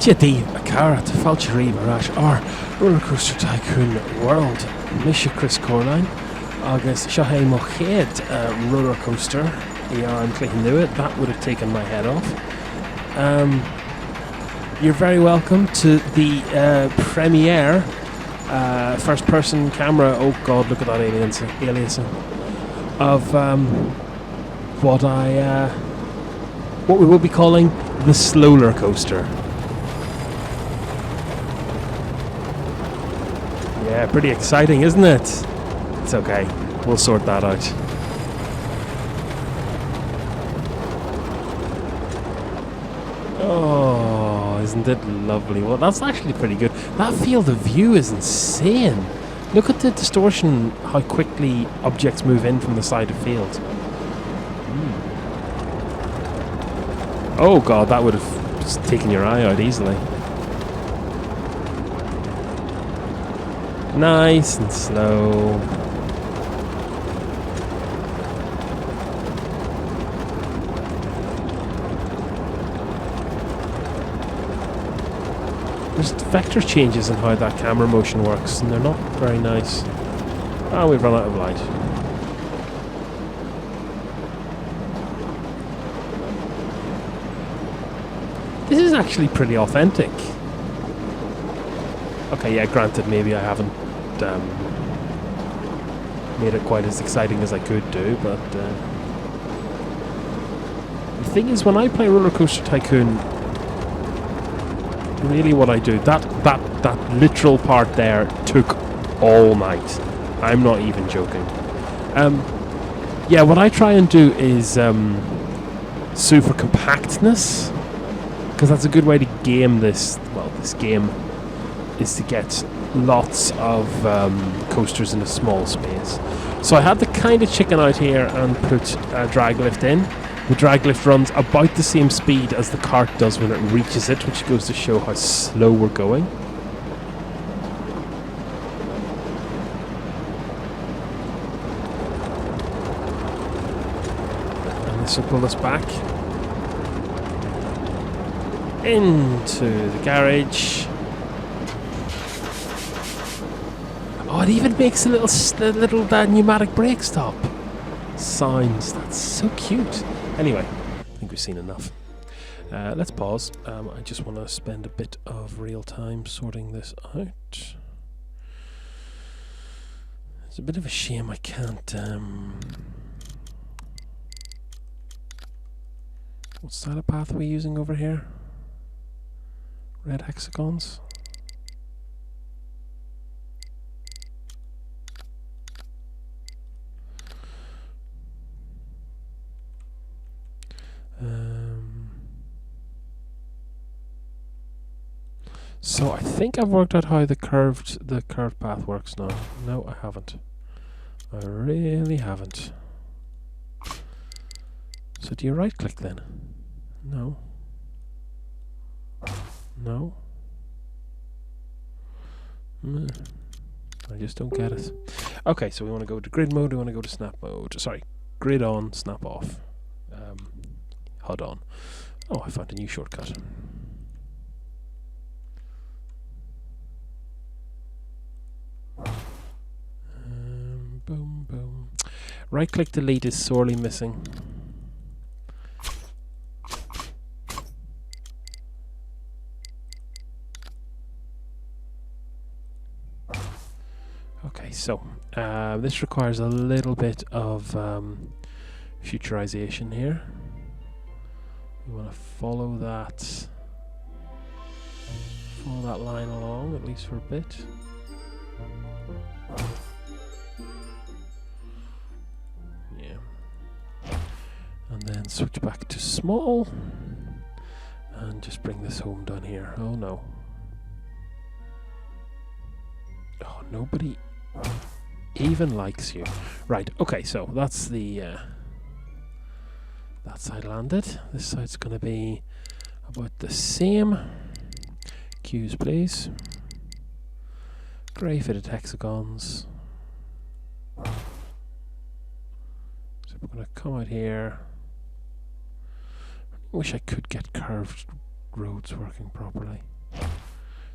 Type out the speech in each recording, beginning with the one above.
Jedi Akarat Falcheri Barrage or RollerCoaster Tycoon World Misha Chris Coreline August Shahei Mohed roller coaster. Yeah, I'm clicking to it. That would have taken my head off. You're very welcome to the premiere first person camera. Oh god, look at that aliasing of what we will be calling the Slowler Coaster. Yeah, pretty exciting, isn't it? It's okay. We'll sort that out. Oh, isn't it lovely? Well, that's actually pretty good. That field of view is insane. Look at the distortion, how quickly objects move in from the side of field. Oh god, that would have taken your eye out easily. Nice and slow. There's vector changes in how that camera motion works, and they're not very nice. Oh, we've run out of light. This is actually pretty authentic. Okay, yeah, granted, maybe I haven't made it quite as exciting as I could do, but the thing is, when I play RollerCoaster Tycoon, really what I do, that literal part there took all night. I'm not even joking. Yeah, what I try and do is sue for compactness, because that's a good way to game this. Well, this game is to get lots of coasters in a small space. So I had to kind of chicken out here and put a drag lift in. The drag lift runs about the same speed as the cart does when it reaches it, which goes to show how slow we're going. And this will pull us back into the garage. Oh, it even makes a little pneumatic brake stop sounds. That's so cute. Anyway, I think we've seen enough. Let's pause. I just want to spend a bit of real time sorting this out. It's a bit of a shame I can't. What style of path are we using over here? Red hexagons. So I think I've worked out how the curved path works now. No, I haven't. I really haven't. So do you right click then? No. No. I just don't get it. Okay, so we want to go to grid mode, we want to go to snap mode. Sorry, grid on, snap off. HUD on. Oh, I found a new shortcut. Boom, boom. Right click delete is sorely missing. Okay, so this requires a little bit of futurization here. We want to follow that line along, at least for a bit. Yeah. And then switch back to small and just bring this home down here. Oh no. Oh, nobody even likes you. Right, okay, so that's the that side landed. This side's gonna be about the same. Cues, please. Grey fitted hexagons. So we're gonna come out here. I wish I could get curved roads working properly.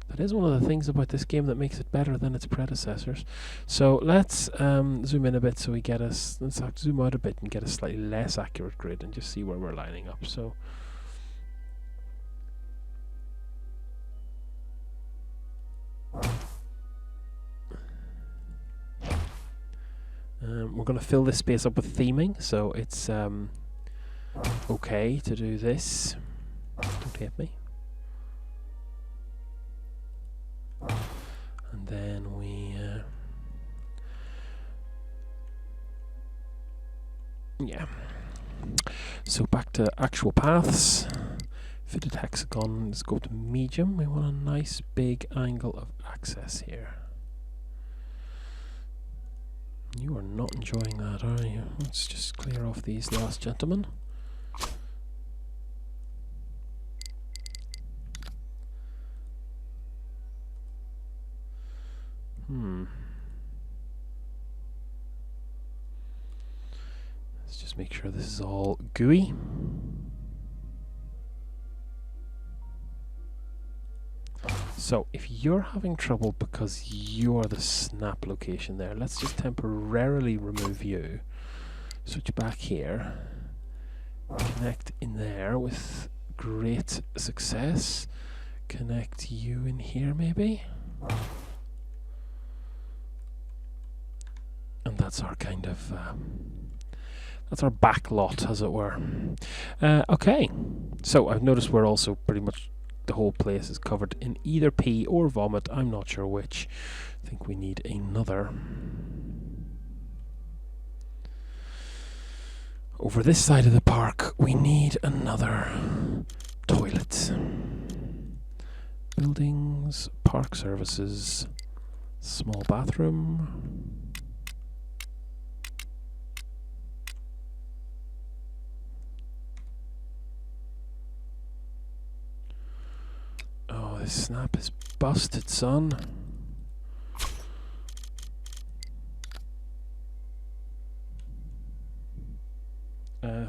That is one of the things about this game that makes it better than its predecessors. So let's zoom in a bit so we get us, let's zoom out a bit and get a slightly less accurate grid and just see where we're lining up. So we're going to fill this space up with theming, so it's okay to do this. Don't hit me. And then we yeah. So back to actual paths. Fitted hexagon, let's go to medium. We want a nice big angle of access here. You are not enjoying that, are you? Let's just clear off these last gentlemen. Let's just make sure this is all gooey. So if you're having trouble because you're the snap location there, let's just temporarily remove you. Switch back here. Connect in there with great success. Connect you in here maybe. And that's our kind of that's our back lot, as it were. Okay, so I've noticed we're also pretty much the whole place is covered in either pee or vomit. I'm not sure which. I think we need another. Over this side of the park, we need another toilet. Buildings, park services, small bathroom. Oh, this snap is busted, son.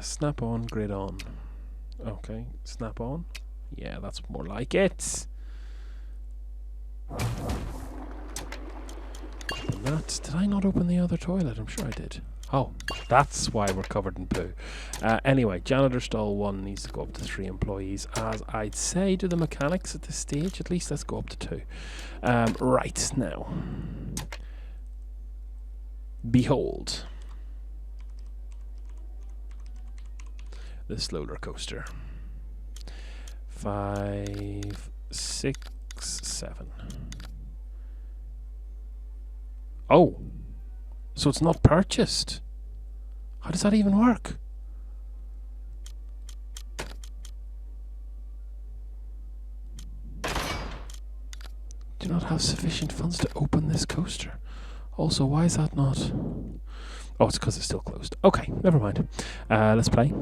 Snap on, grid on. Okay, snap on. Yeah, that's more like it. Open that. Did I not open the other toilet? I'm sure I did. Oh, that's why we're covered in poo. Anyway, janitor stall 1 needs to go up to 3 employees. As I'd say to the mechanics at this stage, at least let's go up to 2. Right, now. Behold. This roller coaster. 5, 6, 7. Oh! So it's not purchased. How does that even work? Do not have sufficient funds to open this coaster. Also, why is that not? Oh, it's because it's still closed. Okay, never mind. Let's play.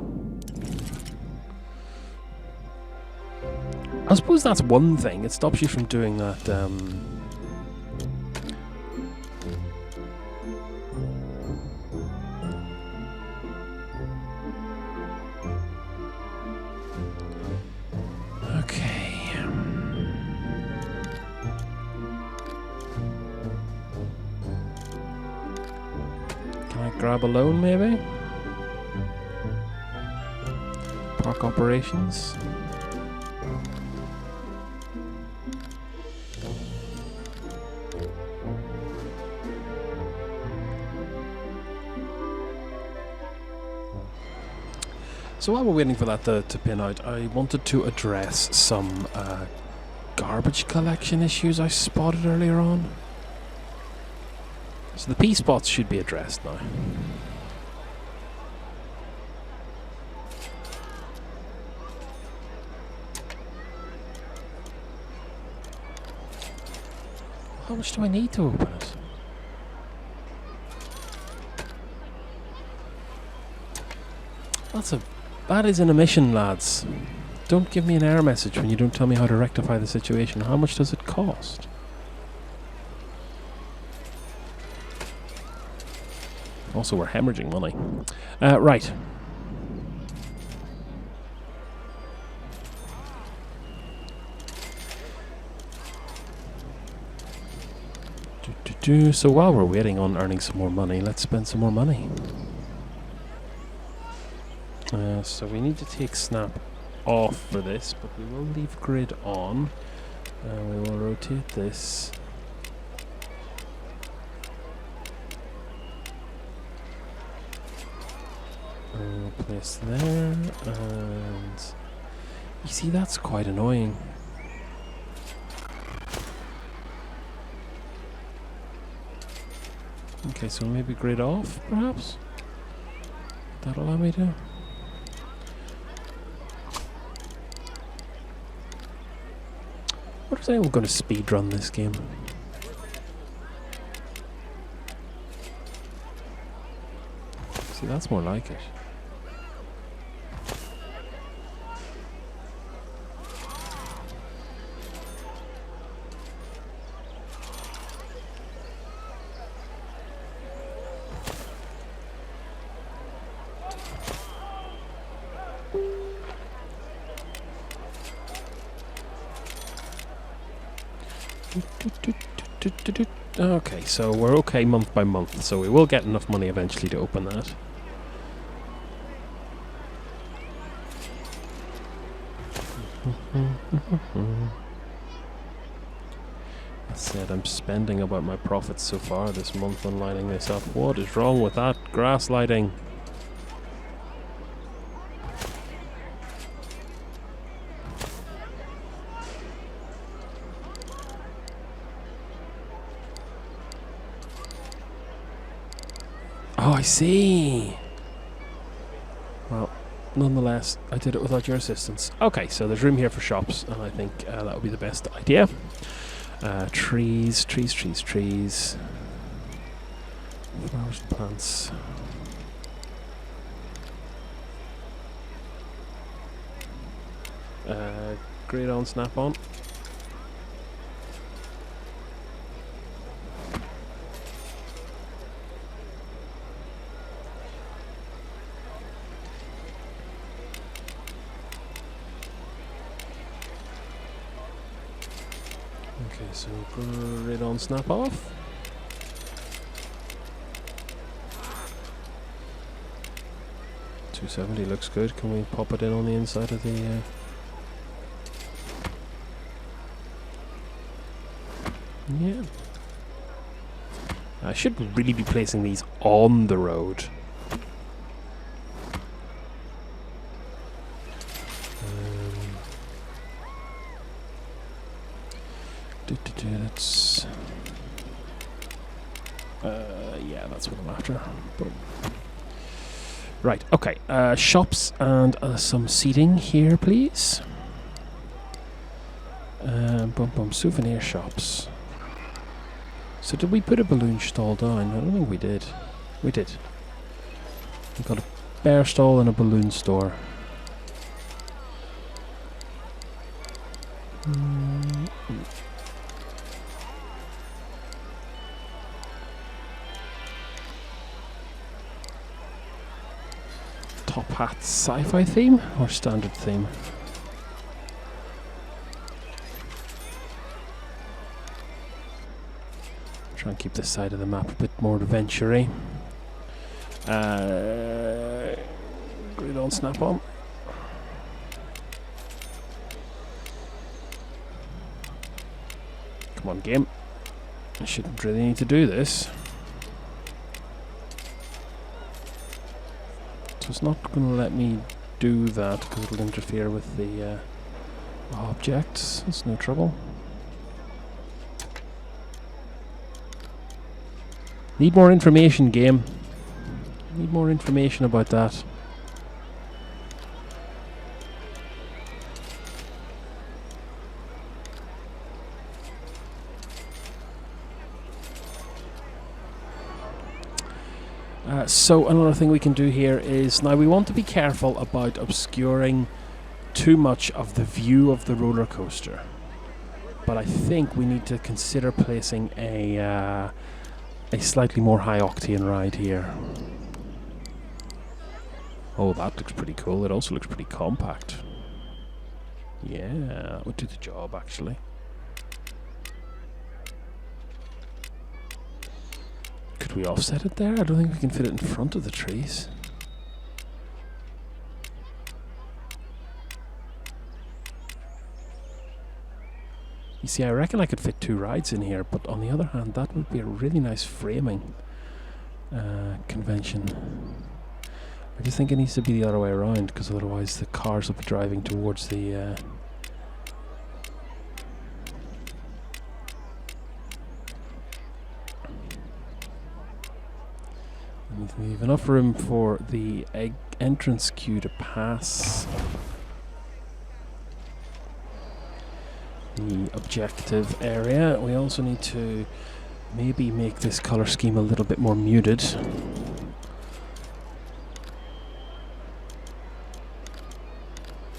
I suppose that's one thing. It stops you from doing that. Grab a loan, maybe? Park operations. So while we're waiting for that to pin out, I wanted to address some garbage collection issues I spotted earlier on. So the P spots should be addressed now. How much do I need to open it? That is an omission, lads. Don't give me an error message when you don't tell me how to rectify the situation. How much does it cost? Also, we're hemorrhaging money. Right. So while we're waiting on earning some more money, let's spend some more money. So we need to take snap off for this, but we will leave grid on. We will rotate this. We'll place there, and you see that's quite annoying. Okay, so maybe grid off, perhaps? That'll allow me to. What if I'm going to speed run this game? See, that's more like it. Okay, so we're okay month by month, so we will get enough money eventually to open that. That said, I'm spending about my profits so far this month on lighting this up. What is wrong with that grass lighting? Oh, I see. Well, nonetheless, I did it without your assistance. Okay, so there's room here for shops, and I think that would be the best idea. Trees. Flowers and plants. Grid on, snap on. Okay, so grid on, snap off. $270 looks good. Can we pop it in on the inside of the... Yeah. I should really be placing these on the road. That's... yeah, that's what I'm after. Boom. Right, okay. Shops and some seating here, please. Souvenir shops. So did we put a balloon stall down? I don't think we did. We did. We got a bear stall and a balloon store. Top hat sci-fi theme or standard theme? Try and keep this side of the map a bit more adventure-y. Grid on, snap on. Come on, game. I shouldn't really need to do this. So it's not going to let me do that because it'll interfere with the objects. It's no trouble. Need more information, game. Need more information about that. So another thing we can do here is, now we want to be careful about obscuring too much of the view of the roller coaster. But I think we need to consider placing a slightly more high octane ride here. Oh, that looks pretty cool. It also looks pretty compact. Yeah, that would do the job actually. Could we offset it there? I don't think we can fit it in front of the trees. You see, I reckon I could fit 2 rides in here, but on the other hand, that would be a really nice framing convention. I just think it needs to be the other way around, because otherwise the cars will be driving towards the... we have enough room for the entrance queue to pass the objective area. We also need to maybe make this colour scheme a little bit more muted.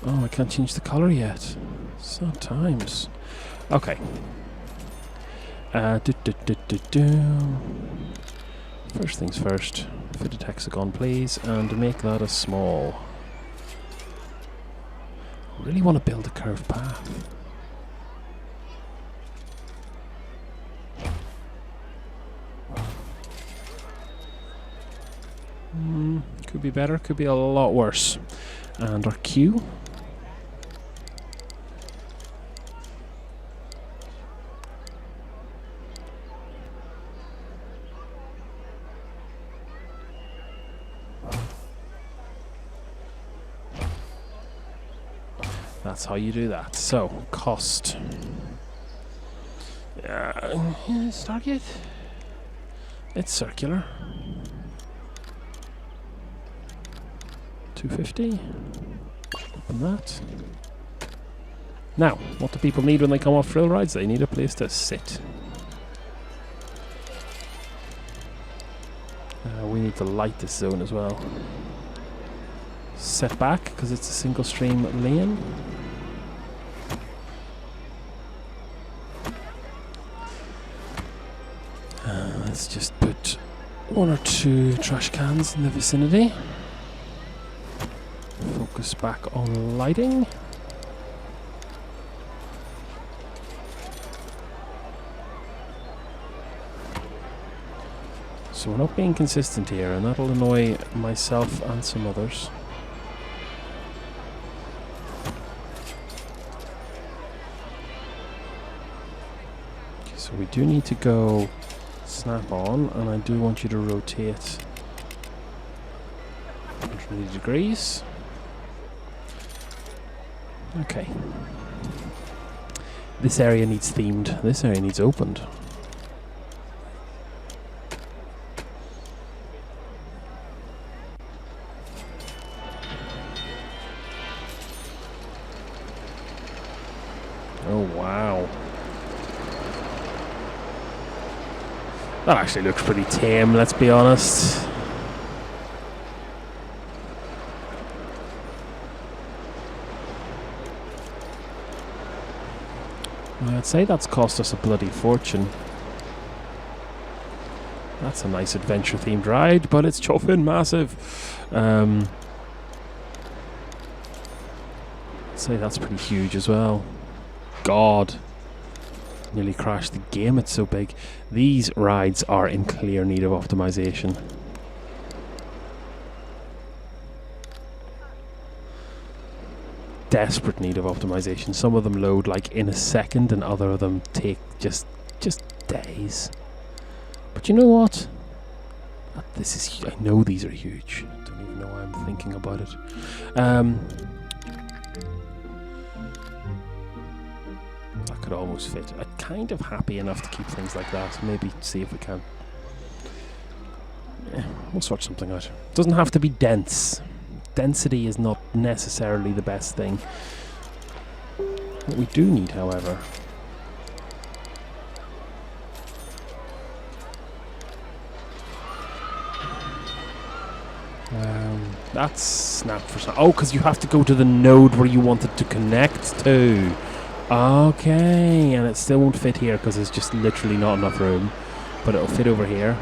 Oh, I can't change the colour yet. Sad times. Okay. First things first, fitted hexagon please, and make that a small. Really want to build a curved path. Could be better, could be a lot worse. And our queue. That's how you do that. So, cost. Target. It's circular. 250. Open that. Now, what do people need when they come off thrill rides? They need a place to sit. We need to light this zone as well. Set back, because it's a single stream lane. Let's just put 1 or 2 trash cans in the vicinity. Focus back on lighting. So we're not being consistent here, and that'll annoy myself and some others. Okay, so we do need to go snap on, and I do want you to rotate 180 degrees. Okay. This area needs themed. This area needs opened. Oh wow. That actually looks pretty tame, let's be honest. I'd say that's cost us a bloody fortune. That's a nice adventure themed ride, but it's chuffing massive. I'd say that's pretty huge as well. God. Nearly crashed the game, it's so big. These rides are in clear need of optimization. Desperate need of optimization. Some of them load like in a second, and other of them take just days. But you know what? This is. I know these are huge. I don't even know why I'm thinking about it. That could almost fit. I'm kind of happy enough to keep things like that. Maybe see if we can. We'll sort something out. Doesn't have to be dense. Density is not necessarily the best thing. What we do need, however, that's snap for snap. Oh, because you have to go to the node where you want it to connect to. Okay, and it still won't fit here because there's just literally not enough room, but it'll fit over here.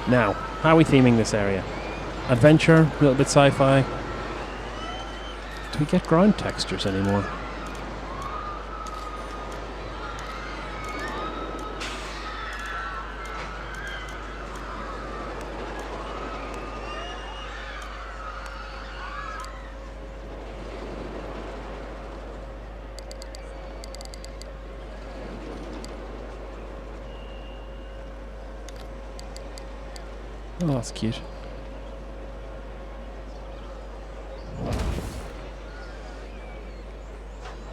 Now, how are we theming this area? Adventure, a little bit sci-fi. Do we get ground textures anymore? Oh, that's cute.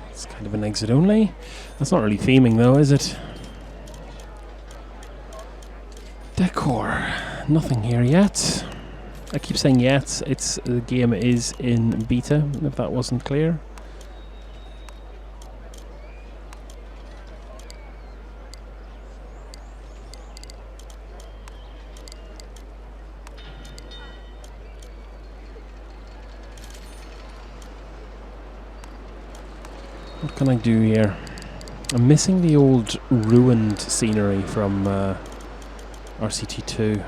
It's kind of an exit only. That's not really theming though, is it? Decor. Nothing here yet. I keep saying yet. The game is in beta, if that wasn't clear. What can I do here? I'm missing the old ruined scenery from RCT2.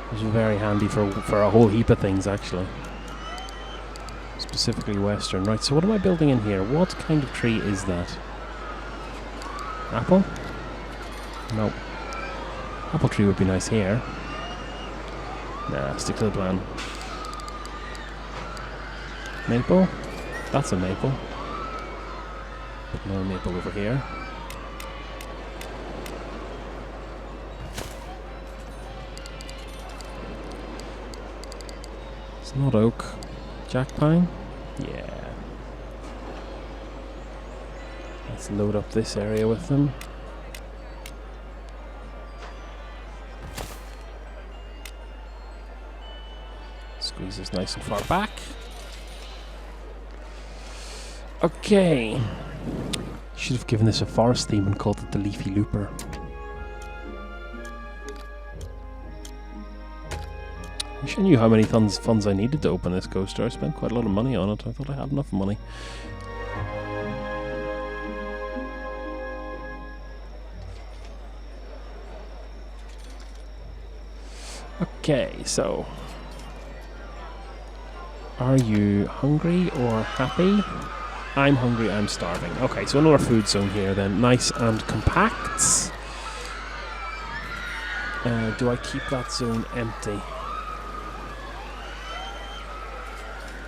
Which is very handy for a whole heap of things, actually. Specifically Western. Right, so what am I building in here? What kind of tree is that? Apple? No. Apple tree would be nice here. Nah, stick to the plan. Maple? That's a maple. Put another maple over here. It's not oak. Jack pine? Yeah. Let's load up this area with them. Squeeze this nice and far back. Okay. Should have given this a forest theme and called it the Leafy Looper. I wish I knew how many funds I needed to open this coaster. I spent quite a lot of money on it. I thought I had enough money. Okay, so are you hungry or happy? I'm hungry, I'm starving. Okay, so another food zone here then. Nice and compact. Do I keep that zone empty?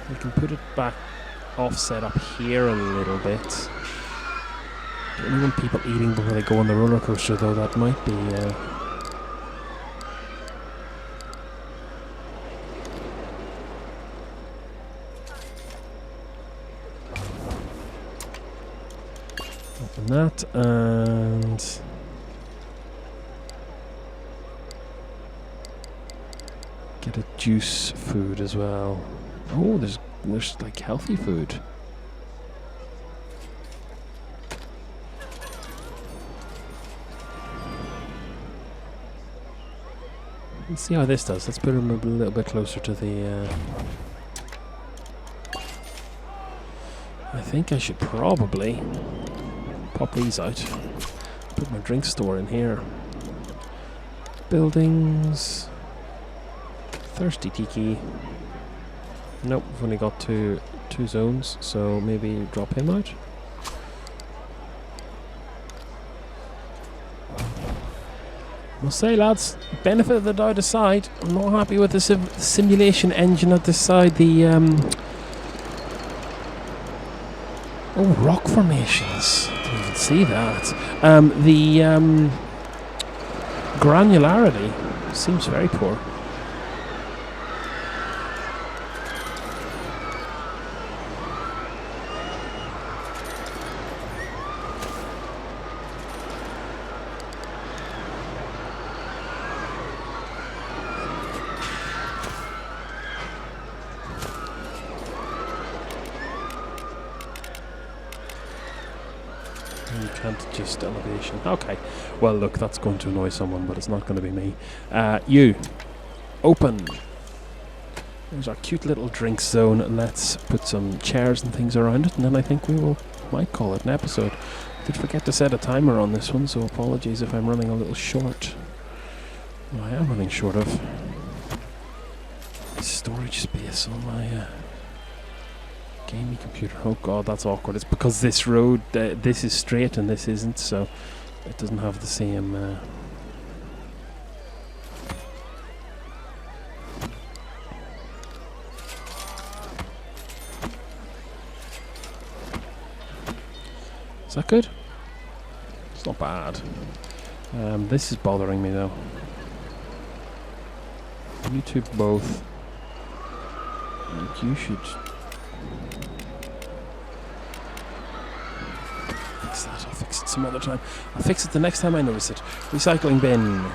We can put it back offset up here a little bit. Don't really want people eating before they go on the roller coaster though, that might be... Open that and... get a juice food as well. Oh, there's like healthy food. Let's see how this does. Let's put him a little bit closer to the... I think I should probably pop these out. Put my drink store in here. Buildings. Thirsty Tiki. Nope, we've only got two zones, so maybe drop him out. Must say, lads, benefit of the doubt aside, I'm not happy with the simulation engine at this side. The oh, rock formations. Didn't even see that. The granularity seems very poor. You can't adjust elevation. Okay. Well, look, that's going to annoy someone, but it's not going to be me. You. Open. There's our cute little drink zone. Let's put some chairs and things around it, and then I think we might call it an episode. Did forget to set a timer on this one, so apologies if I'm running a little short. Well, I am running short of storage space on my... gaming computer. Oh god, that's awkward. It's because this road, this is straight and this isn't, so it doesn't have the same... Is that good? It's not bad. This is bothering me though. You two both. You should fix that. I'll fix it some other time. I'll fix it the next time I notice it. Recycling bin.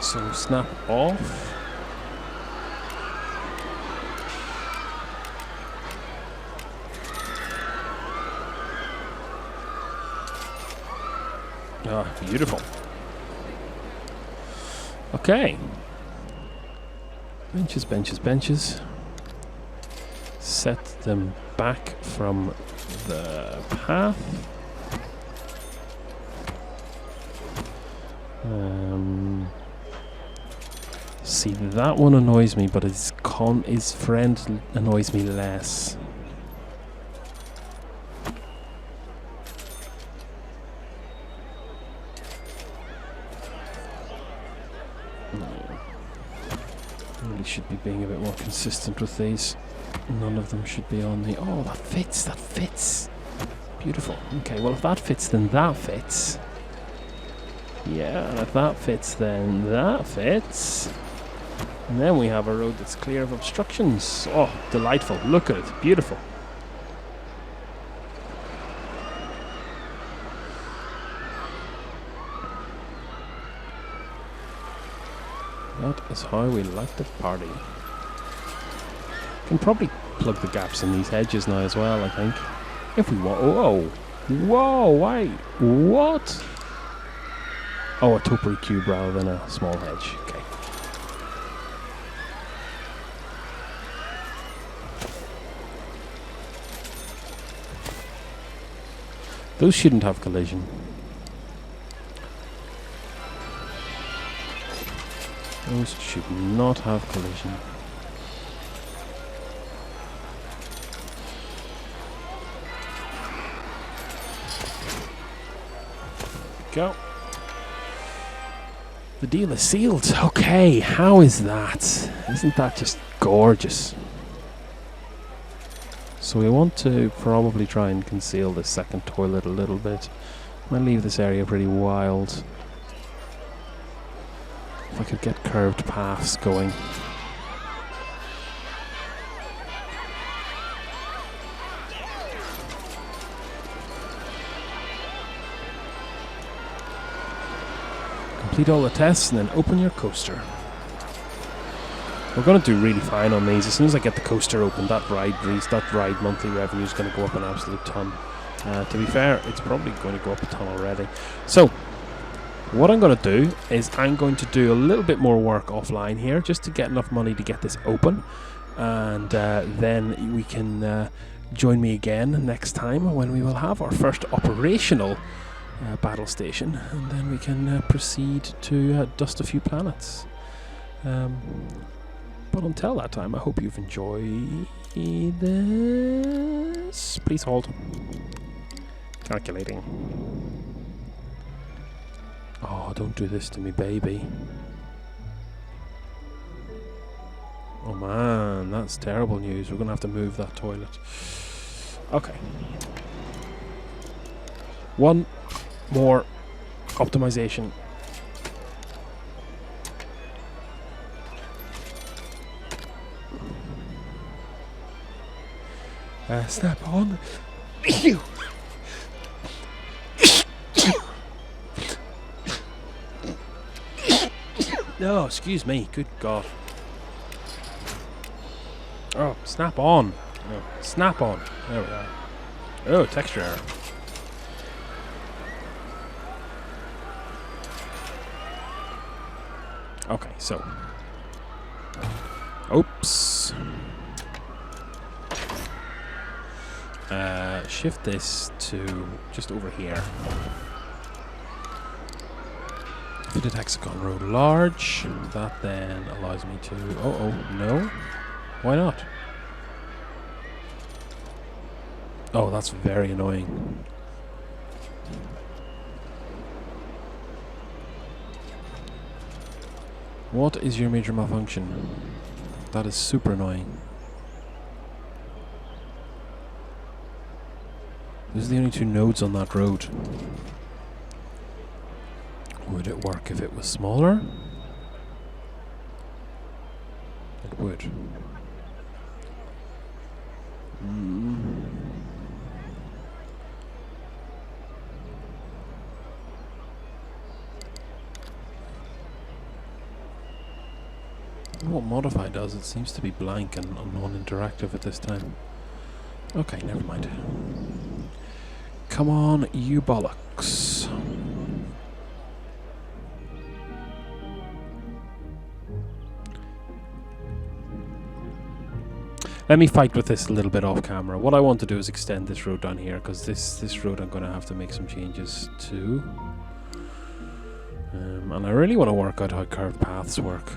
So snap off. Ah, beautiful. Okay. Benches, benches, benches. Set them back from the path. See, that one annoys me, but his friend annoys me less. Really should be being a bit more consistent with these. None of them should be on the... Oh, that fits, that fits. Beautiful. Okay, well, if that fits, then that fits. Yeah, and if that fits, then that fits. And then we have a road that's clear of obstructions. Oh, delightful. Look at it. Beautiful. That is how we like to party. Can probably plug the gaps in these hedges now as well, I think. If we want... Whoa! Whoa! Why? What? Oh, a topiary cube rather than a small hedge. Okay. Those shouldn't have collision. Those should not have collision. Go. The deal is sealed. Okay, how is that? Isn't that just gorgeous? So we want to probably try and conceal this second toilet a little bit. I'm going to leave this area pretty wild. If I could get curved paths going. Complete all the tests and then open your coaster. We're going to do really fine on these. As soon as I get the coaster open, that ride monthly revenue is going to go up an absolute ton. To be fair, it's probably going to go up a ton already. So, what I'm going to do is I'm going to do a little bit more work offline here just to get enough money to get this open. And then we can join me again next time when we will have our first operational battle station. And then we can proceed to dust a few planets. But until that time, I hope you've enjoyed this. Please hold. Calculating. Oh, don't do this to me, baby. Oh man, that's terrible news. We're going to have to move that toilet. Okay. One more optimization. Snap on. No, excuse me. Good God. Oh, snap on. No, snap on. There we are. Oh, texture error. Okay, so. Oops. Shift this to just over here. Fitted hexagon road large. That then allows me to... Oh, no. Why not? Oh, that's very annoying. What is your major malfunction? That is super annoying. Those are the only two nodes on that road. Would it work if it was smaller? It would. What modify does, it seems to be blank and non-interactive at this time. Okay, never mind. Come on, you bollocks. Let me fight with this a little bit off camera. What I want to do is extend this road down here, because this road I'm going to have to make some changes to. And I really want to work out how curved paths work.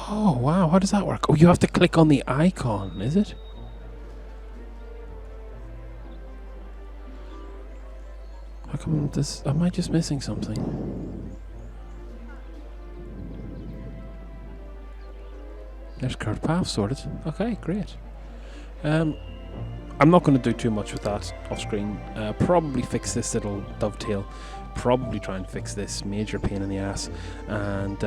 Oh, wow, how does that work? Oh, you have to click on the icon, is it? How come this... Am I just missing something? There's curved path sorted. Okay, great. I'm not going to do too much with that off screen. Probably fix this little dovetail. Probably try and fix this major pain in the ass. And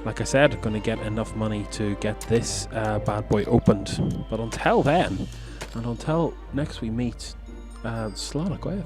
like I said, I'm going to get enough money to get this bad boy opened. But until then, and until next we meet, Slán a Gaibh.